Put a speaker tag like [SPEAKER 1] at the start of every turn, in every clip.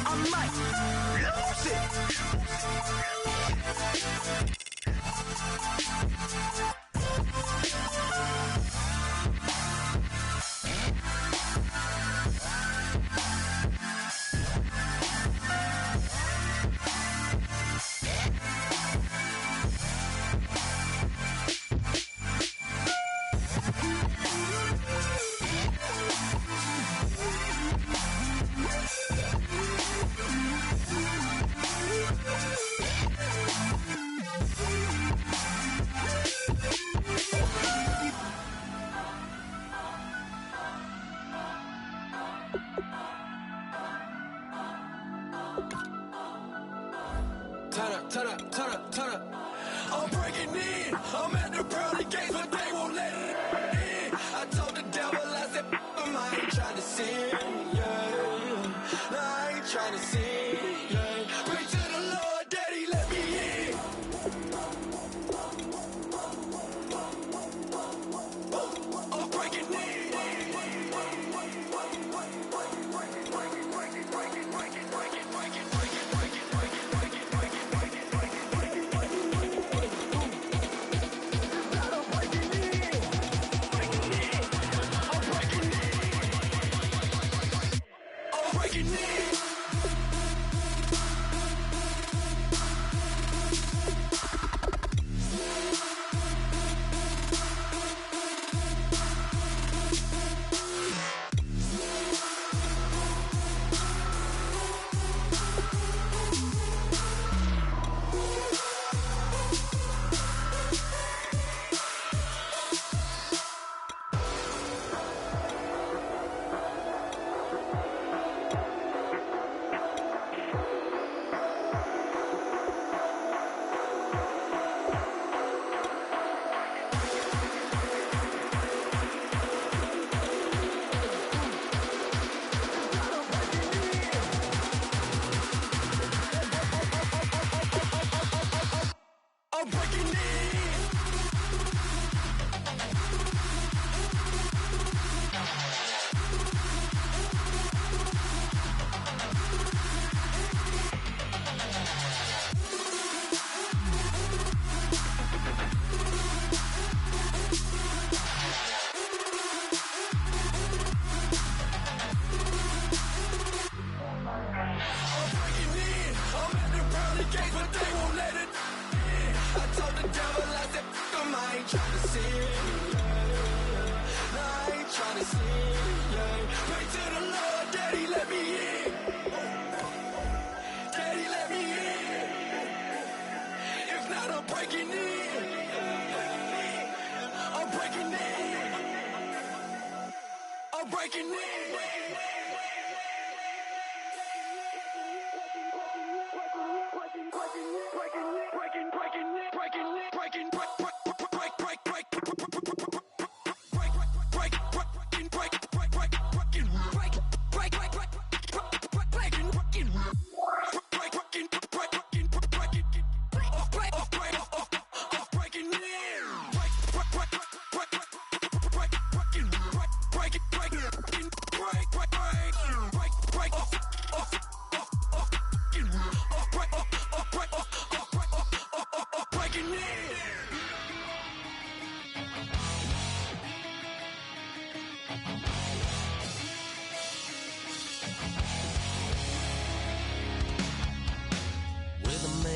[SPEAKER 1] I might lose it.
[SPEAKER 2] Turn up. I'm breaking in. I'm at the pearly gates, but they won't let it in. I told the devil, I said, I ain't trying to sin, yeah. No, I ain't trying to sin, yeah. Pray to the Lord, Daddy, let me in. I'm breaking in.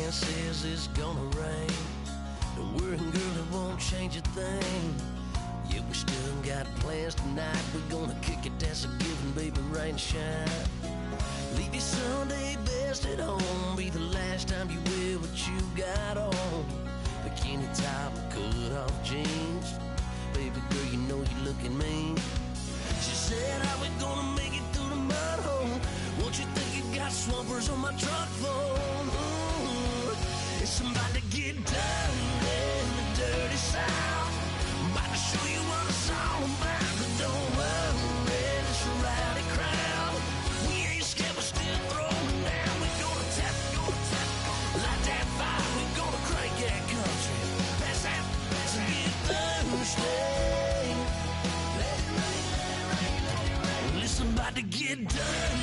[SPEAKER 3] Says it's gonna rain. Don't worry, girl, it won't change a thing. Yeah, we still got plans tonight. We're gonna kick it, that's a given, baby, rain and shine. Leave your Sunday best at home. Be the last time you wear what you got on. Bikini top and cut off jeans. Baby girl, you know you're looking mean. She said, how we gonna make it through the mud hole? Won't you think you got swampers on my truck phone? It's about to get done in the dirty South. I'm about to show you what it's all about. But don't worry, it's a rowdy crowd. We ain't scared, we're still throwing down. We're gonna tap, light that fire. We're gonna crank that country. Pass out, and get thirsty. Let it rain, let it rain, let it rain. Well, it's about to get done.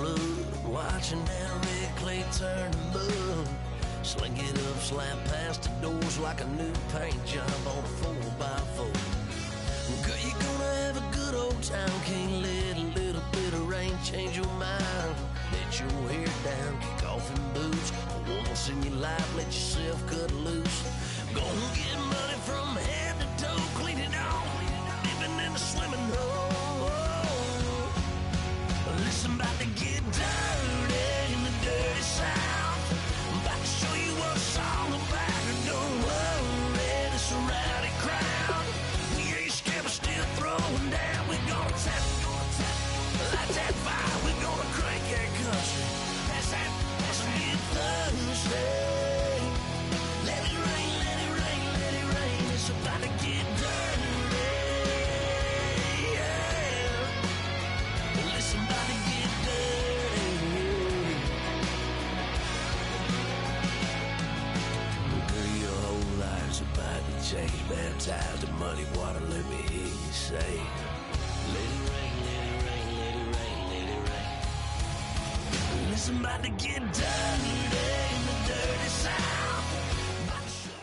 [SPEAKER 3] flood, watching down red clay turn to mud. Sling it up, slap past the doors like a new paint job on a 4x4. Girl, you're gonna have a good old time. Can't let a little bit of rain change your mind. Let your hair down, kick off in boots. Once in your life, let yourself cut loose. Gonna get money from head to toe, clean it off, living in a swimming hole. Listen, about to get dirty in the dirty South. I'm about to show you what it's all about. Don't worry, this a rowdy crowd. We ain't scared, but still throwing down. We're gonna tap, light that fire. We're gonna crank that country. Pass that, get thirsty. Let it rain, let it rain, let it rain. It's about to get dirty. Yeah. Listen, about to get dirty. Girl, your whole life's about to change. Baptized in muddy water, let me hear you say, let it rain, let it rain, let it rain, let it rain. Listen, about to get dirty in the dirty South. About to show you.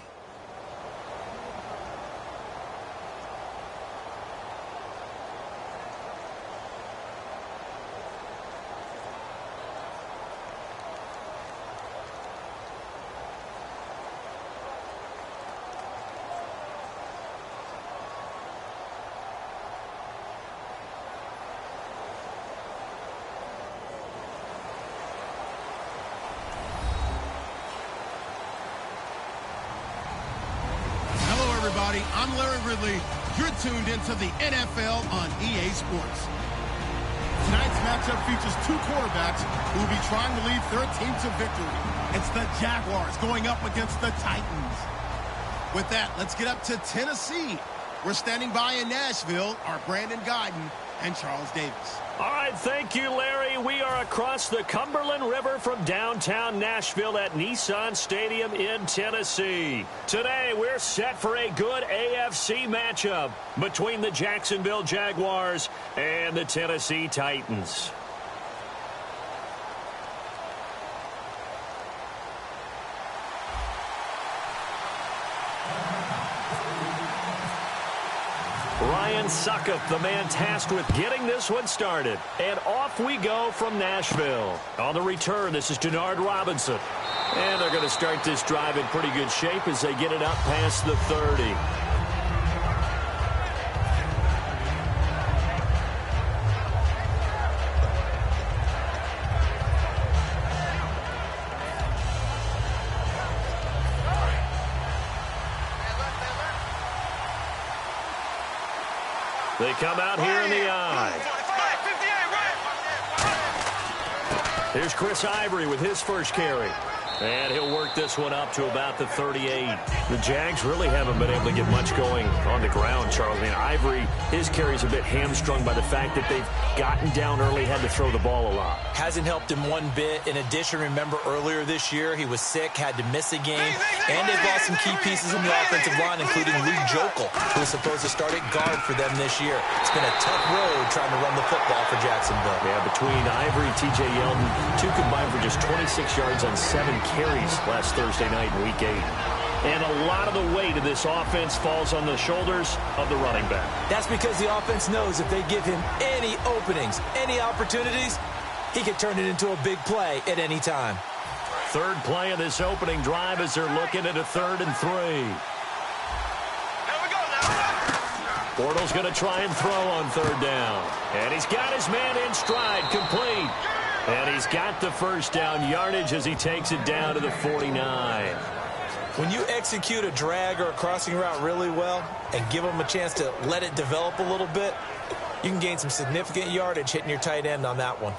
[SPEAKER 4] I'm Larry Ridley. You're tuned into the NFL on EA Sports. Tonight's matchup features two quarterbacks who will be trying to lead their team to victory. It's the Jaguars going up against the Titans. With that, let's get up to Tennessee. We're standing by in Nashville, our Brandon Guyton and Charles Davis.
[SPEAKER 5] All right, thank you, Larry. We are across the Cumberland River from downtown Nashville at Nissan Stadium in Tennessee. Today, we're set for a good AFC matchup between the Jacksonville Jaguars and the Tennessee Titans. Reagan Sucks, the man tasked with getting this one started. And off we go from Nashville. On the return, this is Denard Robinson. And they're going to start this drive in pretty good shape as they get it up past the 30. They come out here in the I. Here's Chris Ivory with his first carry. And he'll work this one up to about the 38. The Jags really haven't been able to get much going on the ground, Charles. I mean, Ivory, his carry's a bit hamstrung by the fact that they've gotten down early, had to throw the ball a lot.
[SPEAKER 6] Hasn't helped him one bit. In addition, remember earlier this year, he was sick, had to miss a game. And they've lost some key pieces in the offensive line, including Luke Jokel, who is supposed to start at guard for them this year. It's been a tough road trying to run the football for Jacksonville.
[SPEAKER 5] Yeah, between Ivory and T.J. Yeldon, two combined for just 26 yards on 7 carries last Thursday night in Week 8. And a lot of the weight of this offense falls on the shoulders of the running back.
[SPEAKER 6] That's because the offense knows if they give him any openings, any opportunities, he can turn it into a big play at any time.
[SPEAKER 5] Third play of this opening drive as they're looking at a 3rd and 3. Bortles going to try and throw on 3rd down. And he's got his man in stride, complete. And he's got the first down yardage as he takes it down to the 49.
[SPEAKER 6] When you execute a drag or a crossing route really well and give them a chance to let it develop a little bit, you can gain some significant yardage hitting your tight end on that one.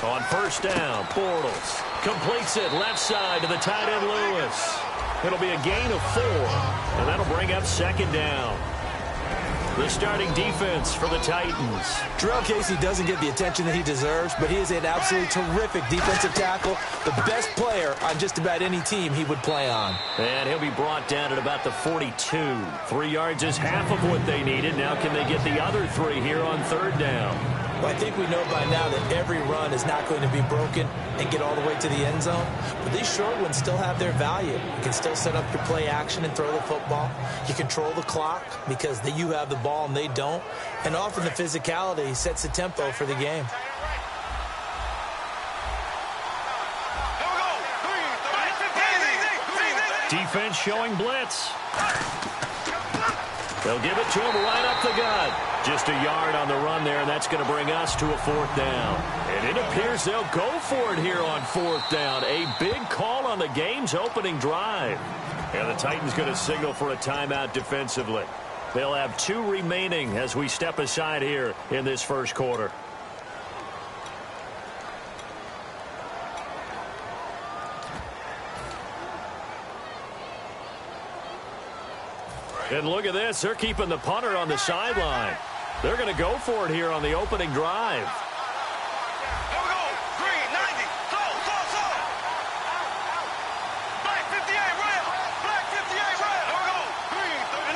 [SPEAKER 5] On first down, Bortles completes it left side to the tight end Lewis. It'll be a gain of 4, and that'll bring up 2nd down. The starting defense for the Titans.
[SPEAKER 6] Jarrell Casey doesn't get the attention that he deserves, but he is an absolutely terrific defensive tackle, the best player on just about any team he would play on.
[SPEAKER 5] And he'll be brought down at about the 42. 3 yards is half of what they needed. Now can they get the other 3 here on third down?
[SPEAKER 6] Well, I think we know by now that every run is not going to be broken and get all the way to the end zone. But these short ones still have their value. You can still set up your play action and throw the football. You control the clock because you have the ball and they don't. And often the physicality sets the tempo for the game.
[SPEAKER 5] Defense showing blitz. They'll give it to him right up the gut. Just a yard on the run there, and that's going to bring us to a 4th down. And it appears they'll go for it here on 4th down. A big call on the game's opening drive. And the Titans going to signal for a timeout defensively. They'll have 2 remaining as we step aside here in this first quarter. And look at this. They're keeping the punter on the sideline. They're going to go for it here on the opening drive.
[SPEAKER 1] Here we go. Green, 90. Slow. Black 58, rail. Black 58, rail. Here we go. Green, 39.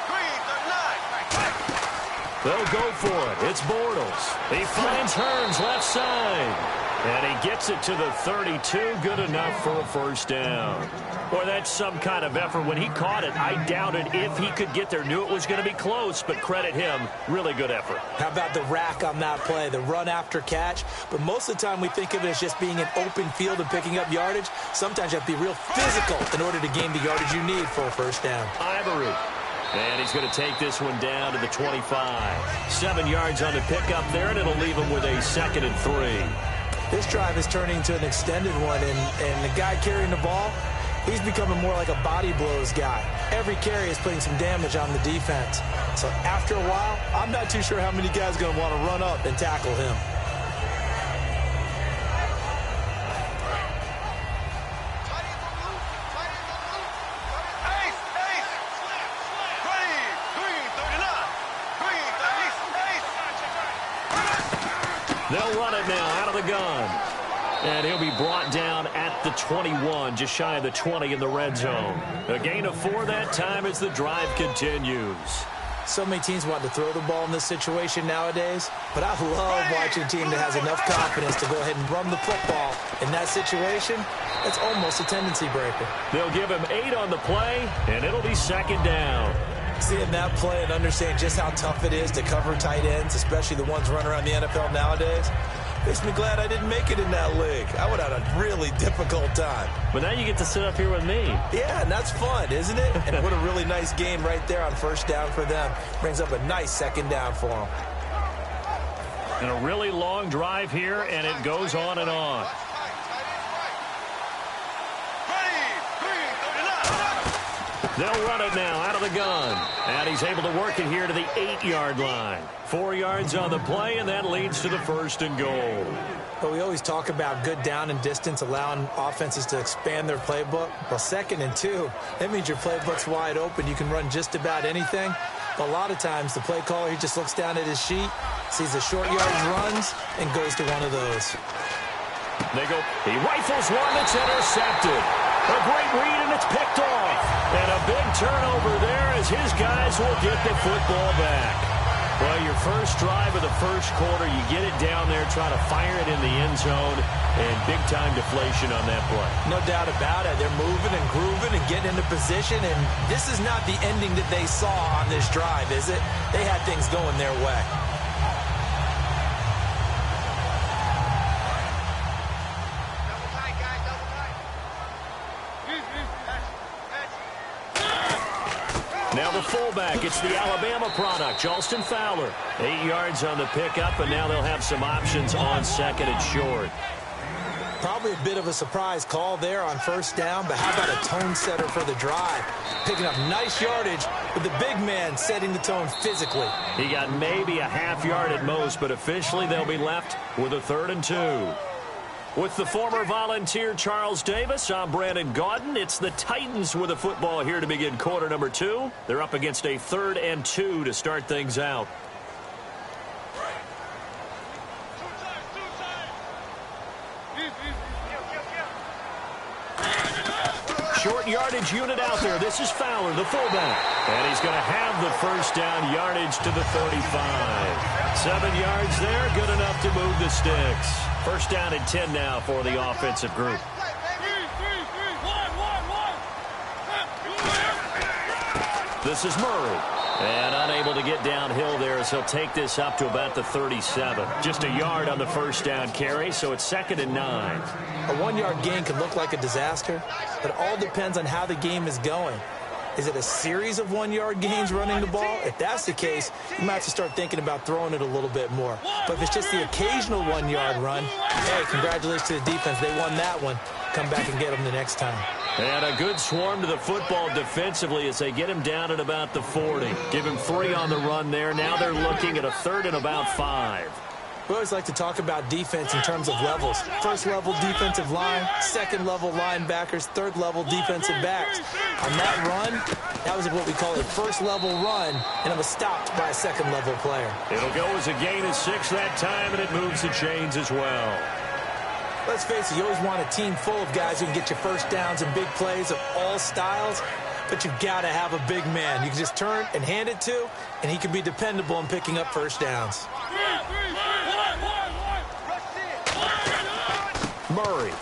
[SPEAKER 1] Green, 39.
[SPEAKER 5] They'll go for it. It's Bortles. He finds Hearns left side. And he gets it to the 32. Good enough for a first down. Boy, that's some kind of effort. When he caught it, I doubted if he could get there. Knew it was going to be close, but credit him. Really good effort.
[SPEAKER 6] How about the rack on that play, the run after catch? But most of the time we think of it as just being an open field and picking up yardage. Sometimes you have to be real physical in order to gain the yardage you need for a first down.
[SPEAKER 5] Ivory. And he's going to take this one down to the 25. 7 yards on the pickup there, and it'll leave him with a 2nd and 3.
[SPEAKER 6] This drive is turning into an extended one, and the guy carrying the ball, he's becoming more like a body blows guy. Every carry is putting some damage on the defense. So after a while, I'm not too sure how many guys are going to want to run up and tackle him.
[SPEAKER 5] They'll run it now out of the gun. And he'll be brought down at the 21, just shy of the 20 in the red zone. A gain of 4 that time as the drive continues.
[SPEAKER 6] So many teams want to throw the ball in this situation nowadays, but I love watching a team that has enough confidence to go ahead and run the football. In that situation, it's almost a tendency breaker.
[SPEAKER 5] They'll give him 8 on the play, and it'll be 2nd down.
[SPEAKER 6] Seeing that play and understanding just how tough it is to cover tight ends, especially the ones running around the NFL nowadays, makes me glad I didn't make it in that league. I would have had a really difficult time.
[SPEAKER 5] But now you get to sit up here with me.
[SPEAKER 6] Yeah, and that's fun, isn't it? And what a really nice game right there on first down for them. Brings up a nice 2nd down for them.
[SPEAKER 5] And a really long drive here, and it goes on and on. They'll run it now out of the gun. And he's able to work it here to the 8-yard line. 4 yards on the play, and that leads to the 1st and goal.
[SPEAKER 6] But we always talk about good down and distance, allowing offenses to expand their playbook. Well, 2nd and 2, that means your playbook's wide open. You can run just about anything. But a lot of times, the play caller, he just looks down at his sheet, sees the short yardage runs, and goes to one of those.
[SPEAKER 5] They go. He rifles one that's intercepted. A great read, and it's picked off. And a big turnover there as his guys will get the football back. Well, your first drive of the first quarter, you get it down there, try to fire it in the end zone, and big-time deflation on that play.
[SPEAKER 6] No doubt about it. They're moving and grooving and getting into position, and this is not the ending that they saw on this drive, is it? They had things going their way.
[SPEAKER 5] Now the fullback, it's the Alabama product, Charleston Fowler. 8 yards on the pickup, and now they'll have some options on 2nd and short.
[SPEAKER 6] Probably a bit of a surprise call there on first down, but how about a tone setter for the drive? Picking up nice yardage with the big man setting the tone physically.
[SPEAKER 5] He got maybe a half yard at most, but officially they'll be left with a 3rd and 2. With the former Volunteer Charles Davis, I'm Brandon Gaudin. It's the Titans with the football here to begin quarter number 2. They're up against a 3rd and 2 to start things out. Short yardage unit out there. This is Fowler, the fullback. And he's going to have the first down yardage to the 35. 7 yards there, good enough to move the sticks. First down and 10 now for the offensive group. This is Murray. And unable to get downhill there as he'll take this up to about the 37. Just a yard on the first down carry, so it's 2nd and 9.
[SPEAKER 6] A 1-yard gain can look like a disaster, but it all depends on how the game is going. Is it a series of 1-yard gains running the ball? If that's the case, you might have to start thinking about throwing it a little bit more. But if it's just the occasional 1-yard run, hey, congratulations to the defense. They won that one. Come back and get them the next time.
[SPEAKER 5] And a good swarm to the football defensively as they get him down at about the 40. Give him 3 on the run there. Now they're looking at a 3rd and about 5.
[SPEAKER 6] We always like to talk about defense in terms of levels. First level defensive line, second level linebackers, third level defensive backs. On that run, that was what we call a first level run, and it was stopped by a second level player. It'll go as a gain of 6 that time, and it moves the chains as well. Let's face it, you always want a team full of guys who can get you first downs and big plays of all styles, but you've got to have a big man you can just turn and hand it to, and he can be dependable in picking up first downs.
[SPEAKER 5] Murray.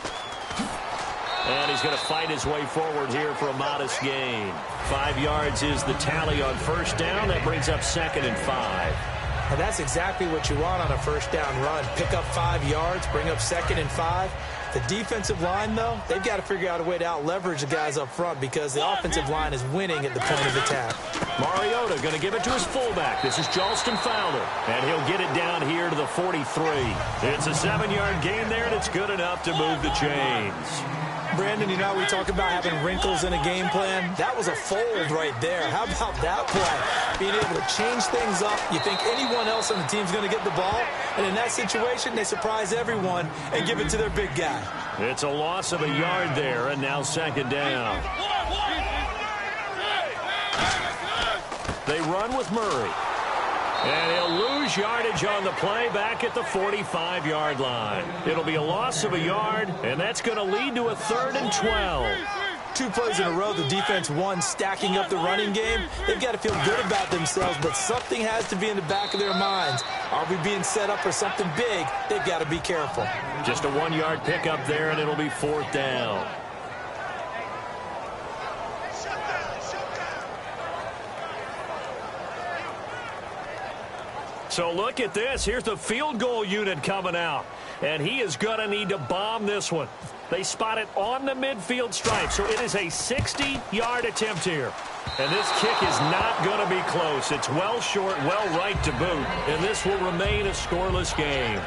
[SPEAKER 5] And he's going to fight his way forward here for a modest gain. 5 yards is the tally on first down. That brings up 2nd and 5.
[SPEAKER 6] And that's exactly what you want on a first down run. Pick up 5 yards, bring up 2nd and 5. The defensive line, though, they've got to figure out a way to out-leverage the guys up front because the offensive line is winning at the point of attack.
[SPEAKER 5] Mariota going to give it to his fullback. This is Jalston Fowler, and he'll get it down here to the 43. It's a 7-yard gain there, and it's good enough to move the chains.
[SPEAKER 6] Brandon, you know, we talk about having wrinkles in a game plan. That was a fold right there. How about that play? Being able to change things up. You think anyone else on the team's going to get the ball, and in that situation, they surprise everyone and give it to their big guy.
[SPEAKER 5] It's a loss of a yard there, and now 2nd down. They run with Murray. And he'll lose yardage on the play back at the 45-yard line. It'll be a loss of a yard, and that's going to lead to a 3rd and 12.
[SPEAKER 6] 2 plays in a row, the defense won, stacking up the running game. They've got to feel good about themselves, but something has to be in the back of their minds. Are we being set up for something big? They've got to be careful.
[SPEAKER 5] Just a 1-yard pickup there, and it'll be 4th down. So look at this. Here's the field goal unit coming out. And he is going to need to bomb this one. They spot it on the midfield stripe. So it is a 60-yard attempt here. And this kick is not going to be close. It's well short, well right to boot. And this will remain a scoreless game.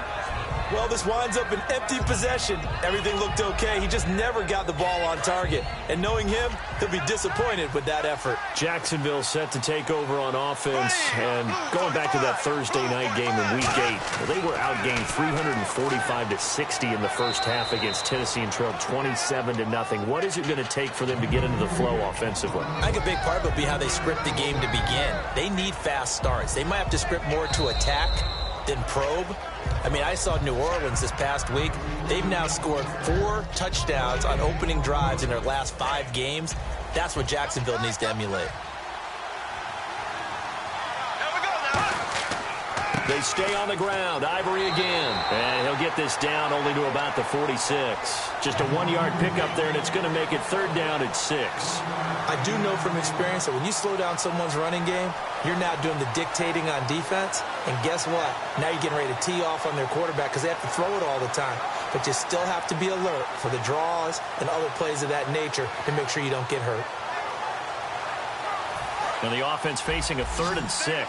[SPEAKER 6] Well, this winds up an empty possession. Everything looked okay. He just never got the ball on target. And knowing him, he'll be disappointed with that effort.
[SPEAKER 5] Jacksonville set to take over on offense. And going back to that Thursday night game in Week 8, well, they were outgained 345-60 in the first half against Tennessee and trailed 27-0. What is it going to take for them to get into the flow offensively?
[SPEAKER 6] I think a big part will be how they script the game to begin. They need fast starts. They might have to script more to attack than probe. I mean, I saw New Orleans this past week. They've now scored 4 touchdowns on opening drives in their last 5 games. That's what Jacksonville needs to emulate.
[SPEAKER 5] They stay on the ground. Ivory again. And he'll get this down only to about the 46. Just a 1-yard pickup there, and it's going to make it 3rd down at 6.
[SPEAKER 6] I do know from experience that when you slow down someone's running game, you're now doing the dictating on defense. And guess what? Now you're getting ready to tee off on their quarterback because they have to throw it all the time. But you still have to be alert for the draws and other plays of that nature to make sure you don't get hurt.
[SPEAKER 5] And the offense facing a 3rd and 6.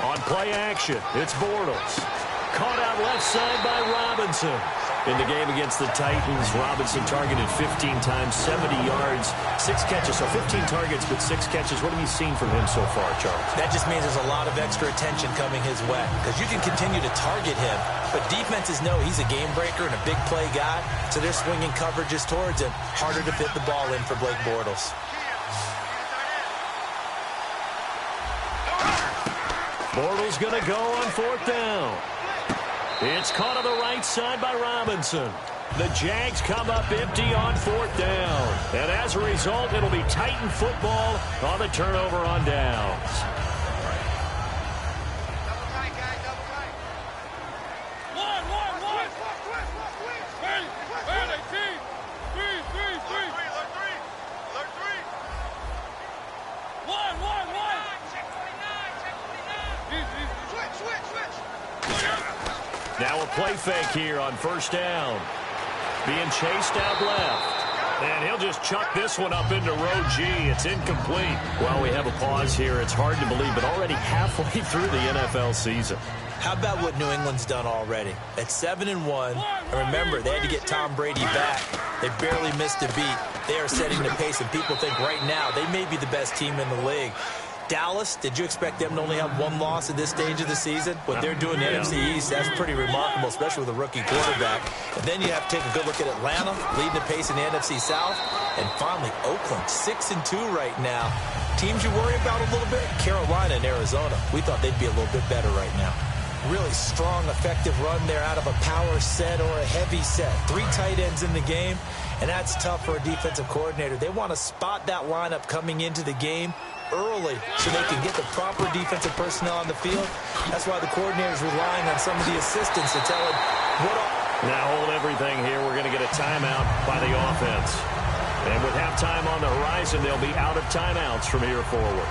[SPEAKER 5] On play action, it's Bortles. Caught out left side by Robinson. In the game against the Titans, Robinson targeted 15 times, 70 yards, 6 catches. So 15 targets, but 6 catches. What have you seen from him so far, Charles?
[SPEAKER 6] That just means there's a lot of extra attention coming his way because you can continue to target him, but defenses know he's a game breaker and a big play guy, so they're swinging coverages towards him. Harder to fit the ball in for Blake Bortles.
[SPEAKER 5] Bortles going to go on 4th down. It's caught on the right side by Robinson. The Jags come up empty on 4th down. And as a result, it'll be Titan football on the turnover on downs. Now a play fake here on 1st down. Being chased out left. And he'll just chuck this one up into row G. It's incomplete. Well, we have a pause here. It's hard to believe, but already halfway through the NFL season.
[SPEAKER 6] How about what New England's done already? At 7-1, and remember, they had to get Tom Brady back. They barely missed a beat. They are setting the pace, and people think right now they may be the best team in the league. Dallas, did you expect them to only have 1 loss at this stage of the season? What they're doing in the NFC East, that's pretty remarkable, especially with a rookie quarterback. And then you have to take a good look at Atlanta, leading the pace in the NFC South. And finally, Oakland, 6-2 right now. Teams you worry about a little bit, Carolina and Arizona. We thought they'd be a little bit better right now. Really strong, effective run there out of a power set or a heavy set. 3 tight ends in the game, and that's tough for a defensive coordinator. They want to spot that lineup coming into the game early so they can get the proper defensive personnel on the field. That's why the coordinator's relying on some of the assistants to tell him what.
[SPEAKER 5] Now hold everything here. We're going to get a timeout by the offense. And with halftime on the horizon, they'll be out of timeouts from here forward.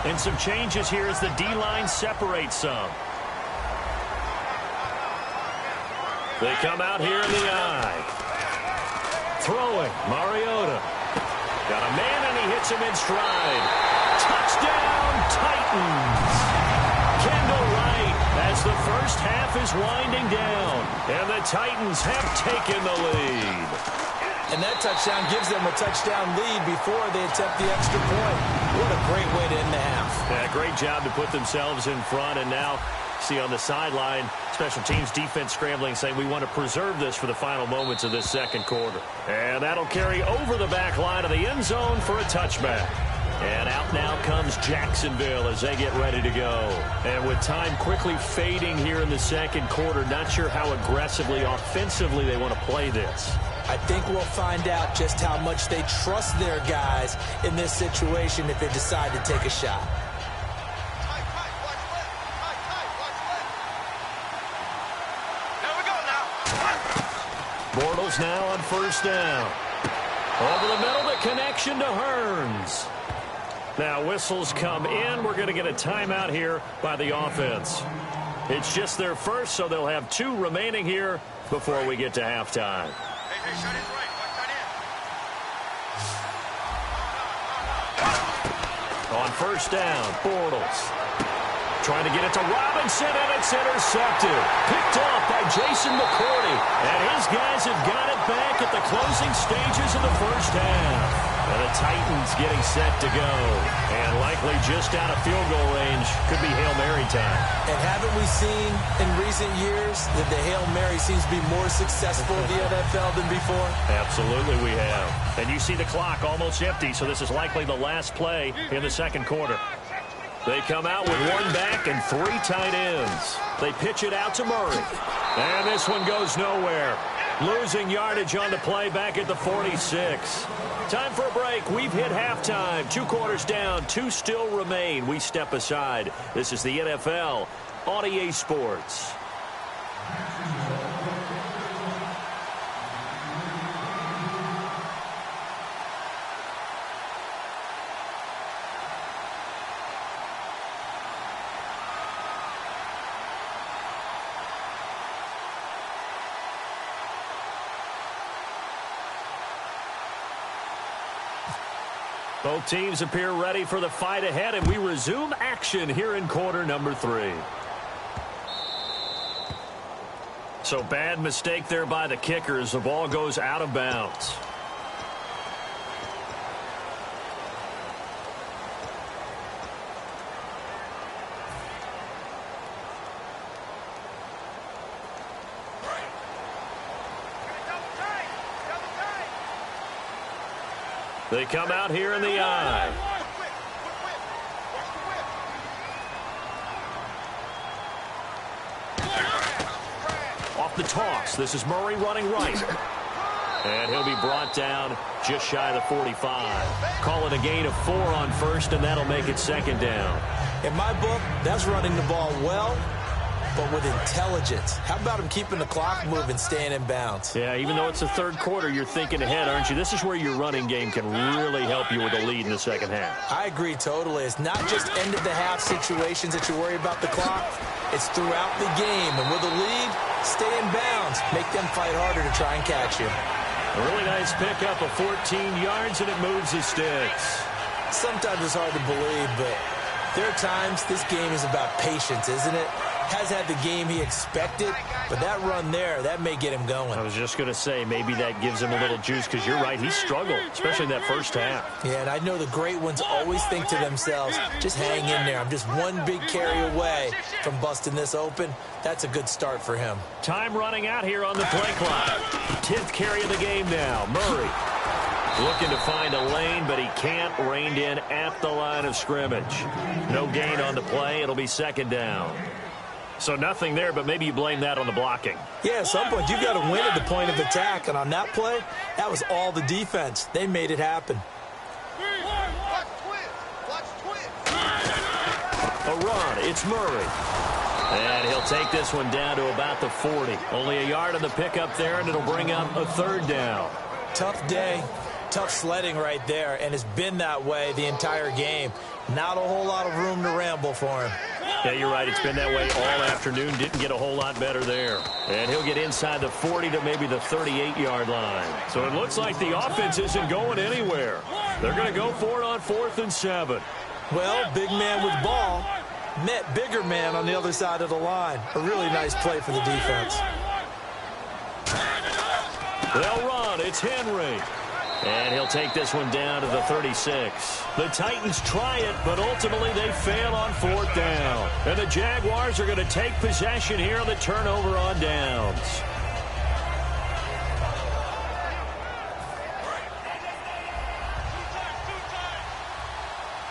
[SPEAKER 5] And some changes here as the D-line separates some. They come out here in the eye. Throwing, Mariota. Got a man, and he hits him in stride. Touchdown, Titans. Kendall Wright as the first half is winding down. And the Titans have taken the lead.
[SPEAKER 6] And that touchdown gives them a touchdown lead before they attempt the extra point. What a great way to end the half.
[SPEAKER 5] Yeah, great job to put themselves in front. And now, see on the sideline, special teams defense scrambling, saying we want to preserve this for the final moments of this second quarter. And that'll carry over the back line of the end zone for a touchback. And out now comes Jacksonville as they get ready to go. And with time quickly fading here in the second quarter, not sure how aggressively, offensively they want to play this.
[SPEAKER 6] I think we'll find out just how much they trust their guys in this situation if they decide to take a shot.
[SPEAKER 5] Bortles now on 1st down. Over the middle, the connection to Hearns. Now whistles come in. We're going to get a timeout here by the offense. It's just their first, so they'll have 2 remaining here before we get to halftime. On 1st down, Bortles. Trying to get it to Robinson, and it's intercepted. Picked off by Jason McCourty. And his guys have got it back at the closing stages of the first half. And the Titans getting set to go. And likely just out of field goal range. Could be Hail Mary time.
[SPEAKER 6] And haven't we seen in recent years that the Hail Mary seems to be more successful in the NFL than before?
[SPEAKER 5] Absolutely we have. And you see the clock almost empty, so this is likely the last play in the second quarter. They come out with 1 back and 3 tight ends. They pitch it out to Murray. And this one goes nowhere. Losing yardage on the play back at the 46. Time for a break. We've hit halftime. 2 quarters down. 2 still remain. We step aside. This is the NFL on EA Sports. Both teams appear ready for the fight ahead, and we resume action here in quarter number 3. So bad mistake there by the kicker as the ball goes out of bounds. They come out here in the eye. Off the toss. This is Murray running right. And he'll be brought down just shy of the 45. Call it a gain of 4 on first, and that'll make it second down.
[SPEAKER 6] In my book, that's running the ball well, but with intelligence. How about him keeping the clock moving, staying in bounds?
[SPEAKER 5] Yeah, even though it's the third quarter, you're thinking ahead, aren't you? This is where your running game can really help you with a lead in the second half.
[SPEAKER 6] I agree totally. It's not just end-of-the-half situations that you worry about the clock. It's throughout the game. And with a lead, stay in bounds. Make them fight harder to try and catch you.
[SPEAKER 5] A really nice pickup of 14 yards, and it moves the sticks.
[SPEAKER 6] Sometimes it's hard to believe, but there are times this game is about patience, isn't it? Has had the game he expected, but that run there, that may get him going.
[SPEAKER 5] I was just going to say, maybe that gives him a little juice, because you're right, he struggled, especially that first half.
[SPEAKER 6] Yeah, and I know the great ones always think to themselves, just hang in there. I'm just one big carry away from busting this open. That's a good start for him.
[SPEAKER 5] Time running out here on the play clock. 10th carry of the game now. Murray looking to find a lane, but he can't. Reined in at the line of scrimmage. No gain on the play. It'll be second down. So nothing there, but maybe you blame that on the blocking.
[SPEAKER 6] Yeah, at some point, you've got to win at the point of attack. And on that play, that was all the defense. They made it happen.
[SPEAKER 5] A run. It's Murray. And he'll take this one down to about the 40. Only a yard on the pickup there, and it'll bring up a third down.
[SPEAKER 6] Tough day. Tough sledding right there, and it's been that way the entire game. Not a whole lot of room to ramble for him.
[SPEAKER 5] Yeah, you're right. It's been that way all afternoon. Didn't get a whole lot better there. And he'll get inside the 40 to maybe the 38-yard line. So it looks like the offense isn't going anywhere. They're going to go for it on 4th and 7.
[SPEAKER 6] Well, big man with ball met bigger man on the other side of the line. A really nice play for the defense.
[SPEAKER 5] They'll run. It's Henry. And he'll take this one down to the 36. The Titans try it, but ultimately they fail on 4th down. And the Jaguars are going to take possession here on the turnover on downs.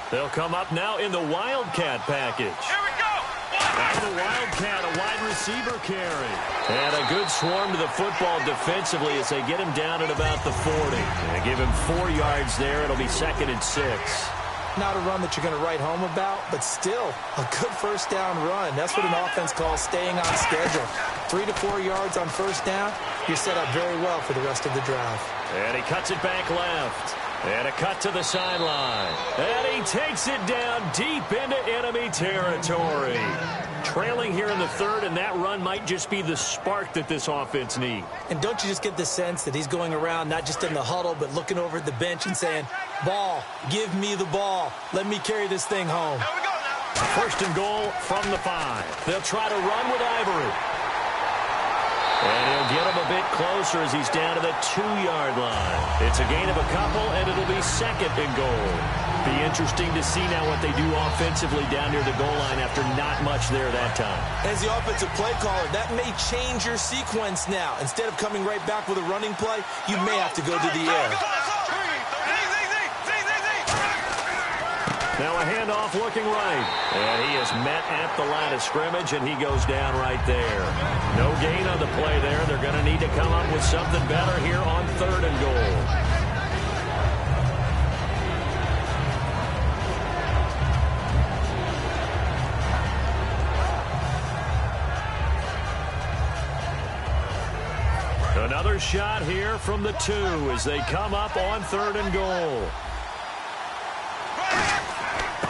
[SPEAKER 5] They'll come up now in the Wildcat package.
[SPEAKER 1] Here we go.
[SPEAKER 5] Out of the Wildcat, a wide receiver carry. And a good swarm to the football defensively as they get him down at about the 40. And they give him 4 yards there. It'll be 2nd and 6.
[SPEAKER 6] Not a run that you're going to write home about, but still a good first down run. That's what an offense calls staying on schedule. 3 to 4 yards on first down. You're set up very well for the rest of the drive.
[SPEAKER 5] And he cuts it back left. And a cut to the sideline. And he takes it down deep into enemy territory. Trailing here in the 3rd, and that run might just be the spark that this offense needs.
[SPEAKER 6] And don't you just get the sense that he's going around not just in the huddle, but looking over at the bench and saying, ball, give me the ball. Let me carry this thing home.
[SPEAKER 1] Here we go now.
[SPEAKER 5] 1st and goal from the 5. They'll try to run with Ivory. And he'll get him a bit closer as he's down to the 2-yard line. It's a gain of a couple, and it'll be 2nd and goal. Be interesting to see now what they do offensively down near the goal line after not much there that time.
[SPEAKER 6] As the offensive play caller, that may change your sequence now. Instead of coming right back with a running play, you may have to go to the air.
[SPEAKER 5] Now a handoff looking right. And he is met at the line of scrimmage, and he goes down right there. No gain on the play there. They're going to need to come up with something better here on 3rd and goal. Another shot here from the 2 as they come up on 3rd and goal.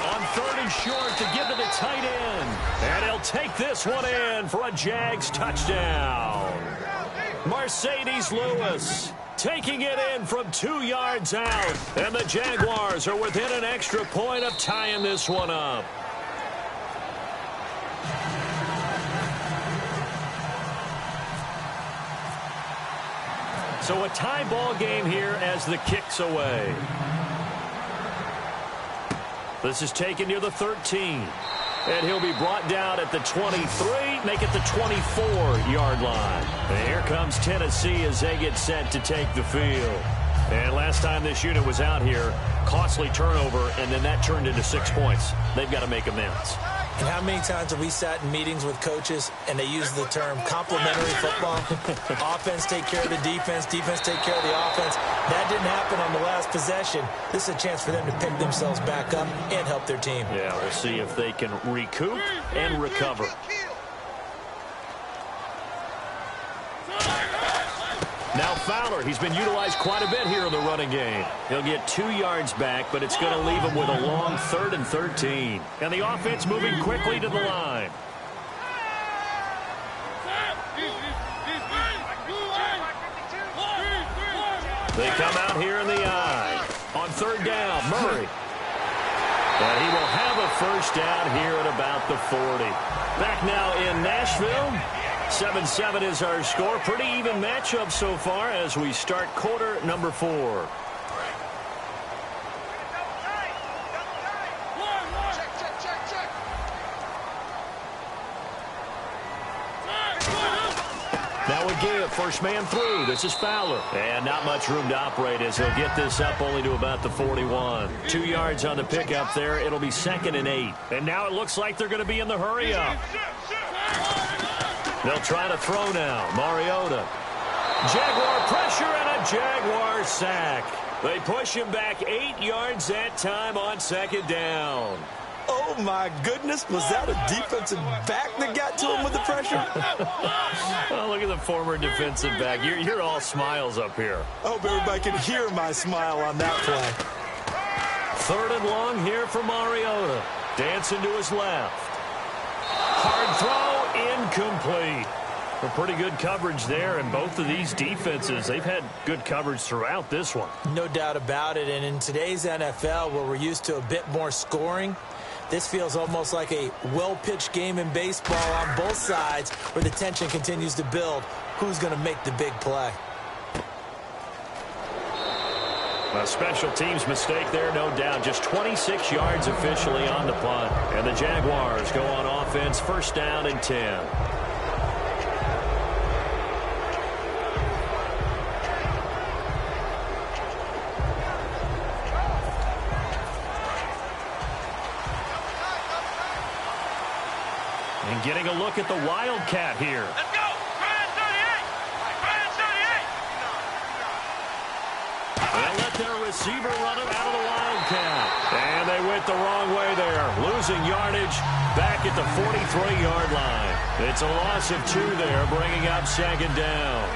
[SPEAKER 5] On 3rd and short to give to the tight end. And he'll take this one in for a Jags touchdown. Mercedes Lewis taking it in from 2 yards out. And the Jaguars are within an extra point of tying this one up. So a tie ball game here as the kick's away. This is taken near the 13. And he'll be brought down at the 23, make it the 24-yard line. And here comes Tennessee as they get set to take the field. And last time this unit was out here, costly turnover, and then that turned into 6 points. They've got to make amends.
[SPEAKER 6] And how many times have we sat in meetings with coaches and they use the term complementary football? Offense take care of the defense, defense take care of the offense. That didn't happen on the last possession. This is a chance for them to pick themselves back up and help their team.
[SPEAKER 5] Yeah, we'll see if they can recoup and recover. Now Fowler, he's been utilized quite a bit here in the running game. He'll get 2 yards back, but it's going to leave him with a long 3rd and 13. And the offense moving quickly to the line. They come out here in the I. On 3rd down, Murray. And he will have a first down here at about the 40. Back now in Nashville. 7-7 is our score. Pretty even matchup so far as we start quarter number 4. Now again, first man through. This is Fowler. And not much room to operate as he'll get this up only to about the 41. 2 yards on the pickup there. It'll be 2nd and 8. And now it looks like they're going to be in the hurry up. They'll try to throw now. Mariota. Jaguar pressure and a Jaguar sack. They push him back 8 yards that time on 2nd down.
[SPEAKER 6] Oh, my goodness. Was that a defensive back that got to him with the pressure?
[SPEAKER 5] Oh, look at the former defensive back. You're all smiles up here.
[SPEAKER 6] I hope everybody can hear my smile on that play.
[SPEAKER 5] 3rd and long here for Mariota. Dancing to his left. Hard throw, incomplete. A pretty good coverage there, and both of these defenses, they've had good coverage throughout this one.
[SPEAKER 6] No doubt about it, and in today's NFL, where we're used to a bit more scoring, this feels almost like a well-pitched game in baseball on both sides where the tension continues to build. Who's going to make the big play?
[SPEAKER 5] A special teams mistake there, no doubt. Just 26 yards officially on the punt. And the Jaguars go on offense, 1st down and 10. And getting a look at the Wildcat here.
[SPEAKER 1] Let's go! Grand 38! Grand 38!
[SPEAKER 5] They'll let their receiver run it out of the Wildcat. And they went the wrong way there. Losing yardage back at the 43-yard line. It's a loss of 2 there, bringing up 2nd down.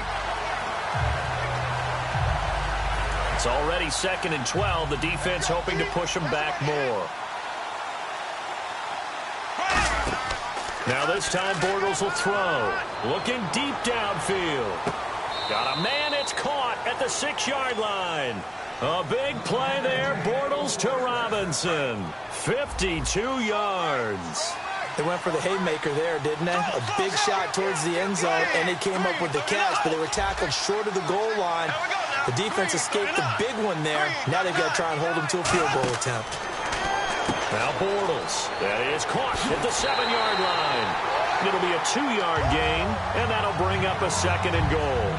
[SPEAKER 5] It's already 2nd and 12. The defense hoping to push them back more. Now this time Bortles will throw. Looking deep downfield. Got a man, it's caught at the 6-yard line. A big play there, Bortles to Robinson. 52 yards.
[SPEAKER 6] They went for the haymaker there, didn't they? A big shot towards the end zone, and they came up with the catch, but they were tackled short of the goal line. The defense escaped the big one there. Now they've got to try and hold them to a field goal attempt.
[SPEAKER 5] Now Bortles. That is caught at the 7-yard line. It'll be a 2-yard gain, and that'll bring up a 2nd and goal.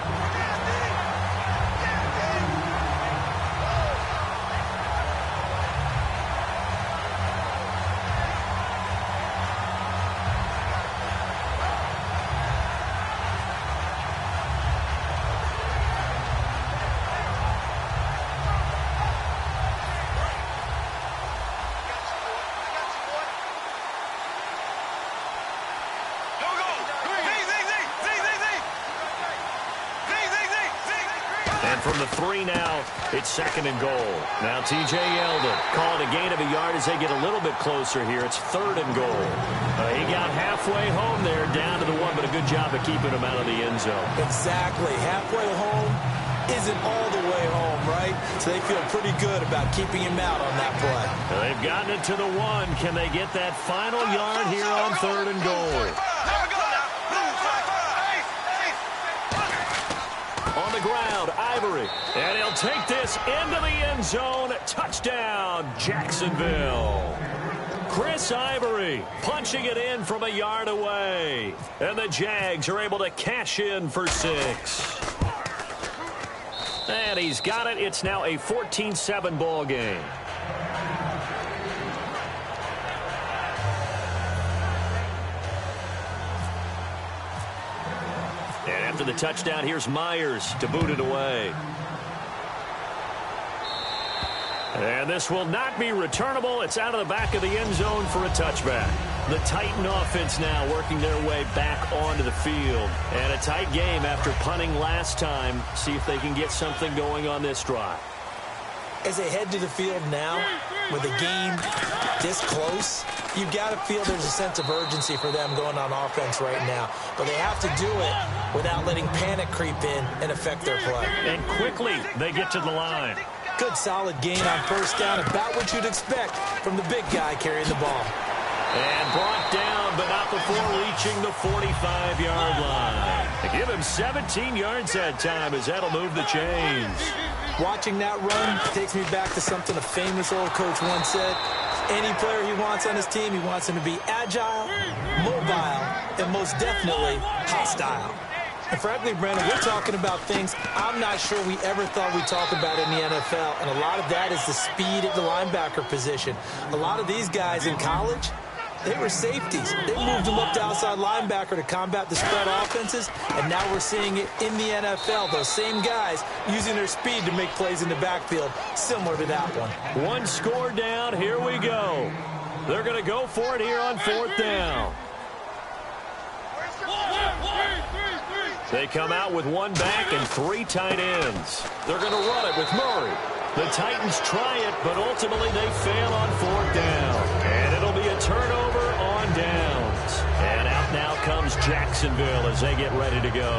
[SPEAKER 5] From the 3 now, it's 2nd and goal. Now T.J. Yeldon calling a gain of a yard as they get a little bit closer here. It's 3rd and goal. He got halfway home there, down to the 1, but a good job of keeping him out of the end zone.
[SPEAKER 6] Exactly. Halfway home isn't all the way home, right? So they feel pretty good about keeping him out on that play.
[SPEAKER 5] They've gotten it to the 1. Can they get that final yard here on 3rd and goal? On the the ground. Ivory. And he'll take this into the end zone. Touchdown, Jacksonville. Chris Ivory punching it in from a yard away. And the Jags are able to cash in for 6. And he's got it. It's now a 14-7 ball game. And after the touchdown, here's Myers to boot it away. And this will not be returnable. It's out of the back of the end zone for a touchback. The Titan offense now working their way back onto the field. And a tight game after punting last time. See if they can get something going on this drive.
[SPEAKER 6] As they head to the field now, with the game this close, you've got to feel there's a sense of urgency for them going on offense right now. But they have to do it without letting panic creep in and affect their play.
[SPEAKER 5] And quickly, they get to the line.
[SPEAKER 6] Good solid gain on first down, about what you'd expect from the big guy carrying the ball.
[SPEAKER 5] And brought down, but not before reaching the 45-yard line. They give him 17 yards that time as that'll move the chains.
[SPEAKER 6] Watching that run takes me back to something a famous old coach once said. Any player he wants on his team, he wants him to be agile, mobile, and most definitely hostile. And frankly, Brandon, we're talking about things I'm not sure we ever thought we'd talk about in the NFL. And a lot of that is the speed at the linebacker position. A lot of these guys in college, they were safeties. They moved them up to outside linebacker to combat the spread offenses. And now we're seeing it in the NFL. Those same guys using their speed to make plays in the backfield, similar to that one.
[SPEAKER 5] One score down. Here we go. They're going to go for it here on 4th down. They come out with one back and 3 tight ends. They're going to run it with Murray. The Titans try it, but ultimately they fail on 4th down. And it'll be a turnover on downs. And out now comes Jacksonville as they get ready to go.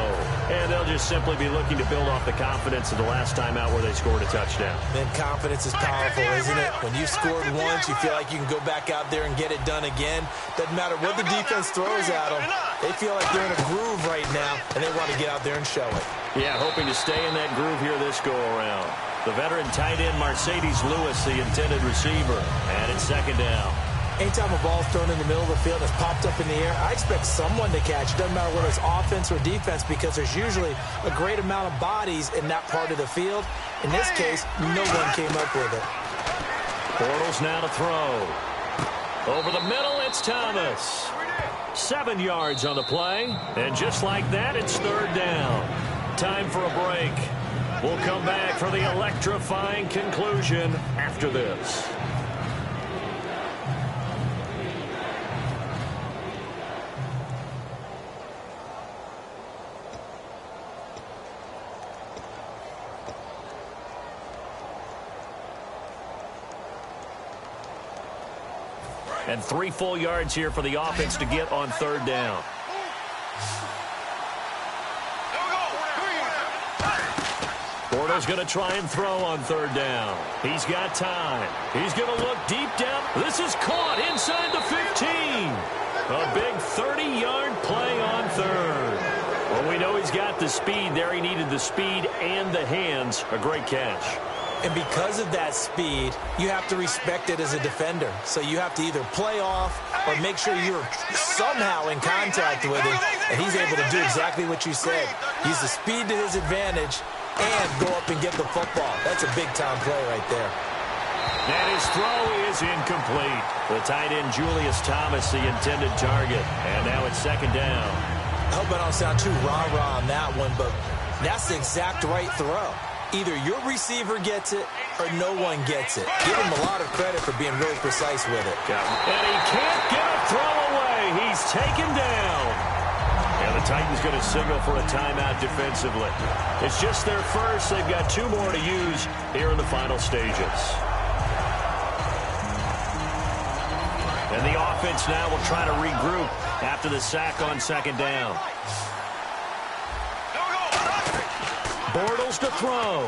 [SPEAKER 5] And they'll just simply be looking to build off the confidence of the last time out where they scored a touchdown.
[SPEAKER 6] Man, confidence is powerful, isn't it? When you've scored once, you feel like you can go back out there and get it done again. Doesn't matter what the defense throws at them. They feel like they're in a groove right now, and they want to get out there and show it.
[SPEAKER 5] Yeah, hoping to stay in that groove here this go-around. The veteran tight end, Mercedes Lewis, the intended receiver. And it's 2nd down.
[SPEAKER 6] Anytime a ball's thrown in the middle of the field that's popped up in the air, I expect someone to catch. It doesn't matter whether it's offense or defense because there's usually a great amount of bodies in that part of the field. In this case, no one came up with it.
[SPEAKER 5] Bortles now to throw. Over the middle, it's Thomas. 7 yards on the play. And just like that, it's 3rd down. Time for a break. We'll come back for the electrifying conclusion after this. And 3 full yards here for the offense to get on 3rd down. Bortles going to try and throw on 3rd down. He's got time. He's going to look deep down. This is caught inside the 15. A big 30-yard play on 3rd. Well, we know he's got the speed there. He needed the speed and the hands. A great catch.
[SPEAKER 6] And because of that speed, you have to respect it as a defender. So you have to either play off or make sure you're somehow in contact with him. And he's able to do exactly what you said. Use the speed to his advantage and go up and get the football. That's a big-time play right there.
[SPEAKER 5] And his throw is incomplete. The tight end, Julius Thomas, the intended target. And now it's 2nd down.
[SPEAKER 6] I hope I don't sound too rah-rah on that one, but that's the exact right throw. Either your receiver gets it or no one gets it. Give him a lot of credit for being really precise with it.
[SPEAKER 5] And he can't get a throw away. He's taken down. And the Titans going to signal for a timeout defensively. It's just their first. They've got 2 more to use here in the final stages. And the offense now will try to regroup after the sack on 2nd down. Bortles to throw.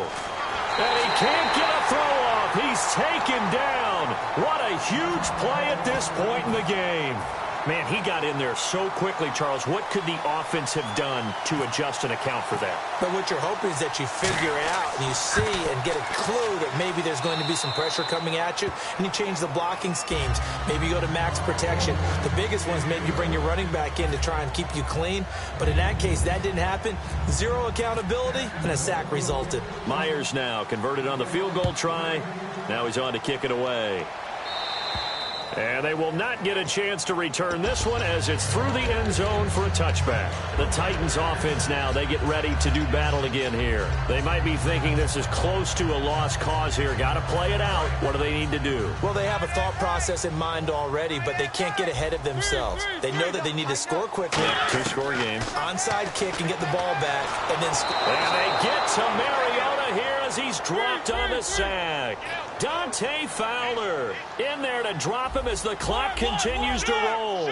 [SPEAKER 5] And he can't get a throw off. He's taken down. What a huge play at this point in the game. Man, he got in there so quickly, Charles. What could the offense have done to adjust and account for that?
[SPEAKER 6] But what you're hoping is that you figure it out and you see and get a clue that maybe there's going to be some pressure coming at you, and you change the blocking schemes. Maybe you go to max protection. The biggest one is maybe you bring your running back in to try and keep you clean. But in that case, that didn't happen. Zero accountability, and a sack resulted.
[SPEAKER 5] Myers now converted on the field goal try. Now he's on to kick it away. And they will not get a chance to return this one as it's through the end zone for a touchback. The Titans offense now, they get ready to do battle again here. They might be thinking this is close to a lost cause here. Got to play it out. What do they need to do?
[SPEAKER 6] Well, they have a thought process in mind already, but they can't get ahead of themselves. They know that they need to score quickly.
[SPEAKER 5] Two-score game.
[SPEAKER 6] Onside kick and get the ball back, and then score.
[SPEAKER 5] And they get to Mariota here as he's dropped on the sack. Dante Fowler in there to drop him as the clock continues to roll.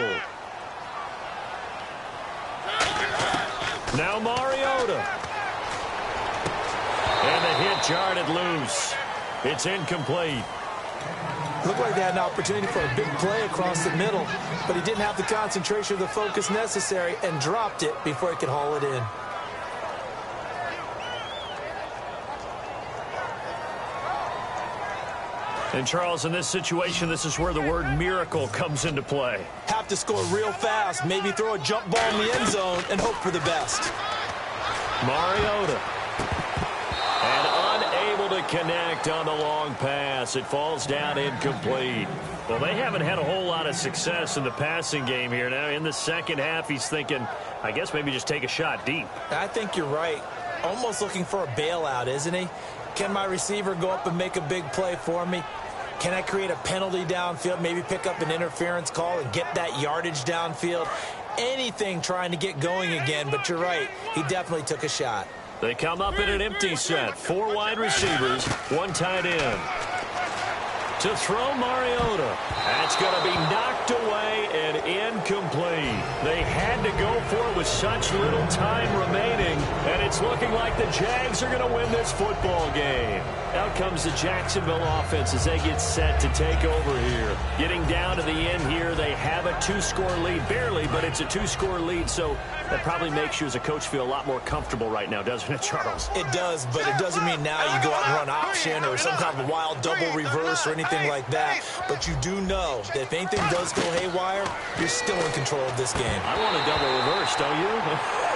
[SPEAKER 5] Now Mariota. And the hit jarred loose. It's incomplete.
[SPEAKER 6] Looked like they had an opportunity for a big play across the middle, but he didn't have the concentration or the focus necessary and dropped it before he could haul it in.
[SPEAKER 5] And, Charles, in this situation, this is where the word miracle comes into play.
[SPEAKER 6] Have to score real fast, maybe throw a jump ball in the end zone and hope for the best.
[SPEAKER 5] Mariota. And unable to connect on the long pass. It falls down incomplete. Well, they haven't had a whole lot of success in the passing game here. Now, in the second half, he's thinking, I guess maybe just take a shot deep.
[SPEAKER 6] I think you're right. Almost looking for a bailout, isn't he? Can my receiver go up and make a big play for me? Can I create a penalty downfield, maybe pick up an interference call and get that yardage downfield? Anything trying to get going again, but you're right. He definitely took a shot.
[SPEAKER 5] They come up in an empty set. 4 wide receivers, 1 tight end. To throw Mariota. That's going to be knocked away and incomplete. They had to go for it with such little time remaining, and it's looking like the Jags are going to win this football game. Out comes the Jacksonville offense as they get set to take over here. Getting down to the end here, they have a 2-score lead. Barely, but it's a 2-score lead, so that probably makes you as a coach feel a lot more comfortable right now, doesn't it, Charles?
[SPEAKER 6] It does, but it doesn't mean now you go out and run option or some kind of wild double reverse or anything like that. But you do know that if anything does go haywire, you're still in control of this game.
[SPEAKER 5] I want a double reverse, don't you?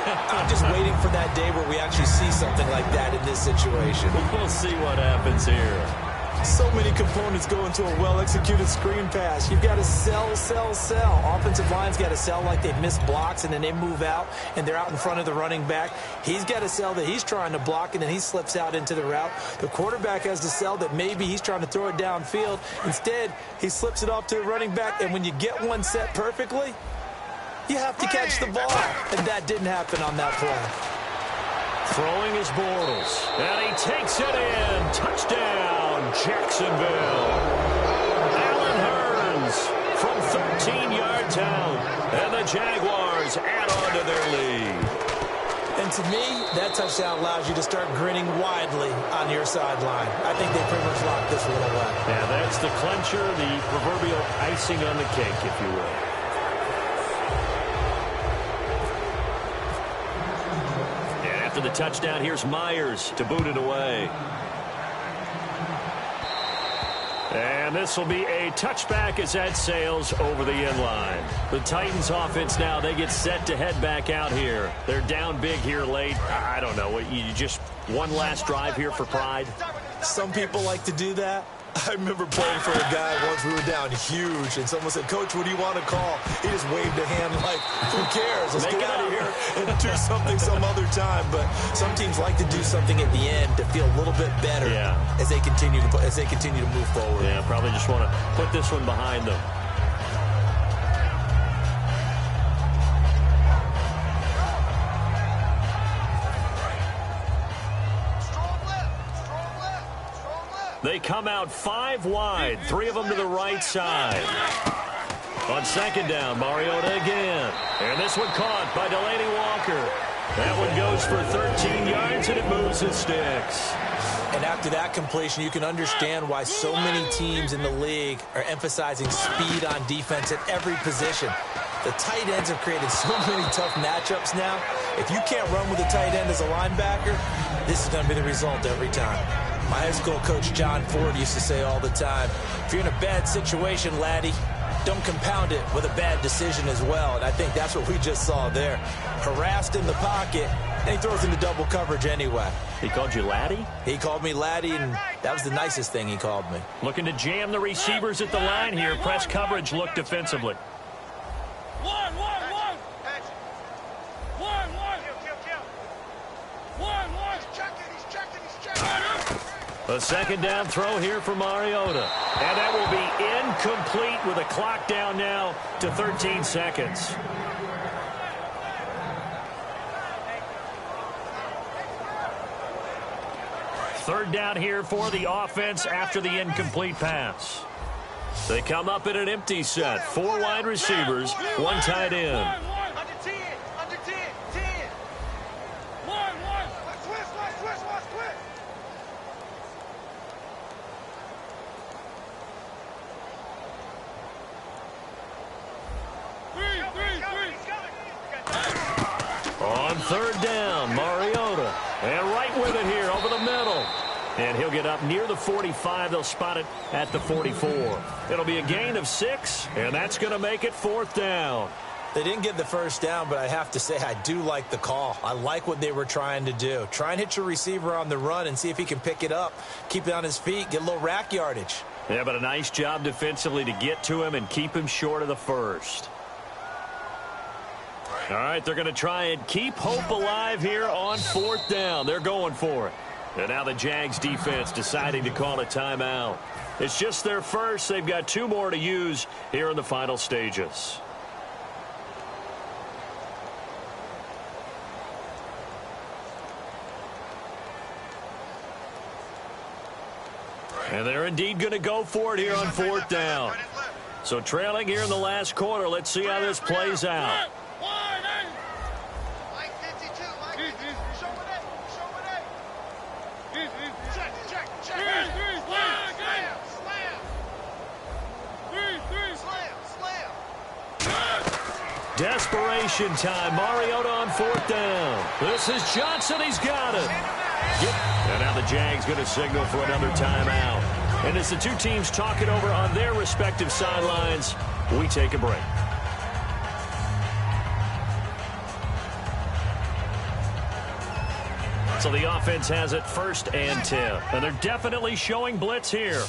[SPEAKER 6] I'm just waiting for that day where we actually see something like that in this situation.
[SPEAKER 5] We'll see what happens here.
[SPEAKER 6] So many components go into a well-executed screen pass. You've got to sell, sell, sell. Offensive line's got to sell like they've missed blocks, and then they move out, and they're out in front of the running back. He's got to sell that he's trying to block, and then he slips out into the route. The quarterback has to sell that maybe he's trying to throw it downfield. Instead, he slips it off to the running back, and when you get one set perfectly, you have to catch the ball. And that didn't happen on that play.
[SPEAKER 5] Throwing his Bortles. And he takes it in. Touchdown, Jacksonville. Allen Hurns from 13 yards out. And the Jaguars add on to their lead.
[SPEAKER 6] And to me, that touchdown allows you to start grinning widely on your sideline. I think they pretty much locked this one away.
[SPEAKER 5] Yeah, that's the clincher, the proverbial icing on the cake, if you will. After the touchdown, here's Myers to boot it away. And this will be a touchback as that sails over the end line. The Titans offense now, they get set to head back out here. They're down big here late. I don't know. You just one last drive here for pride?
[SPEAKER 6] Some people like to do that. I remember playing for a guy once. We were down huge, and someone said, "Coach, what do you want to call?" He just waved a hand like, "Who cares? Let's get out of here and do something some other time." But some teams like to do something at the end to feel a little bit better as they continue to move forward.
[SPEAKER 5] Yeah, probably just want to put this one behind them. They come out 5 wide, 3 of them to the right side. On second down, Mariota again. And this one caught by Delaney Walker. That one goes for 13 yards, and it moves his sticks.
[SPEAKER 6] And after that completion, you can understand why so many teams in the league are emphasizing speed on defense at every position. The tight ends have created so many tough matchups now. If you can't run with a tight end as a linebacker, this is going to be the result every time. My high school coach, John Ford, used to say all the time, if you're in a bad situation, laddie, don't compound it with a bad decision as well. And I think that's what we just saw there. Harassed in the pocket, and he throws into double coverage anyway.
[SPEAKER 5] He called you laddie?
[SPEAKER 6] He called me laddie, and that was the nicest thing he called me.
[SPEAKER 5] Looking to jam the receivers at the line here. Press coverage look defensively. A second down throw here for Mariota. And that will be incomplete with a clock down now to 13 seconds. Third down here for the offense after the incomplete pass. They come up in an empty set. 4 wide receivers, 1 tight end.
[SPEAKER 1] Under 10. Under 10. 10. Switch.
[SPEAKER 5] On third down, Mariota. And right with it here over the middle. And he'll get up near the 45. They'll spot it at the 44. It'll be a gain of 6, and that's going to make it 4th down.
[SPEAKER 6] They didn't get the first down, but I have to say I do like the call. I like what they were trying to do. Try and hit your receiver on the run and see if he can pick it up. Keep it on his feet, get a little rack yardage.
[SPEAKER 5] Yeah, but a nice job defensively to get to him and keep him short of the first. All right, they're going to try and keep hope alive here on 4th down. They're going for it. And now the Jags defense deciding to call a timeout. It's just their first. They've got 2 more to use here in the final stages. And they're indeed going to go for it here on 4th down. So trailing here in the last quarter. Let's see how this plays out. Desperation time. Mariota on 4th down. This is Johnson. He's got it. And now the Jags going to signal for another timeout. And as the 2 teams talk it over on their respective sidelines, we take a break. So the offense has it 1st and 10. And they're definitely showing blitz here.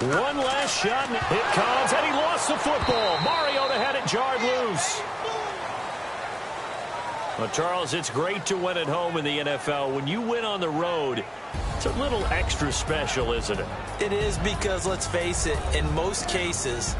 [SPEAKER 5] One last shot, and it comes, and he lost the football. Mariota had it jarred loose. Well, Charles, it's great to win at home in the NFL. When you win on the road, it's a little extra special, isn't it?
[SPEAKER 6] It is because, let's face it, in most cases,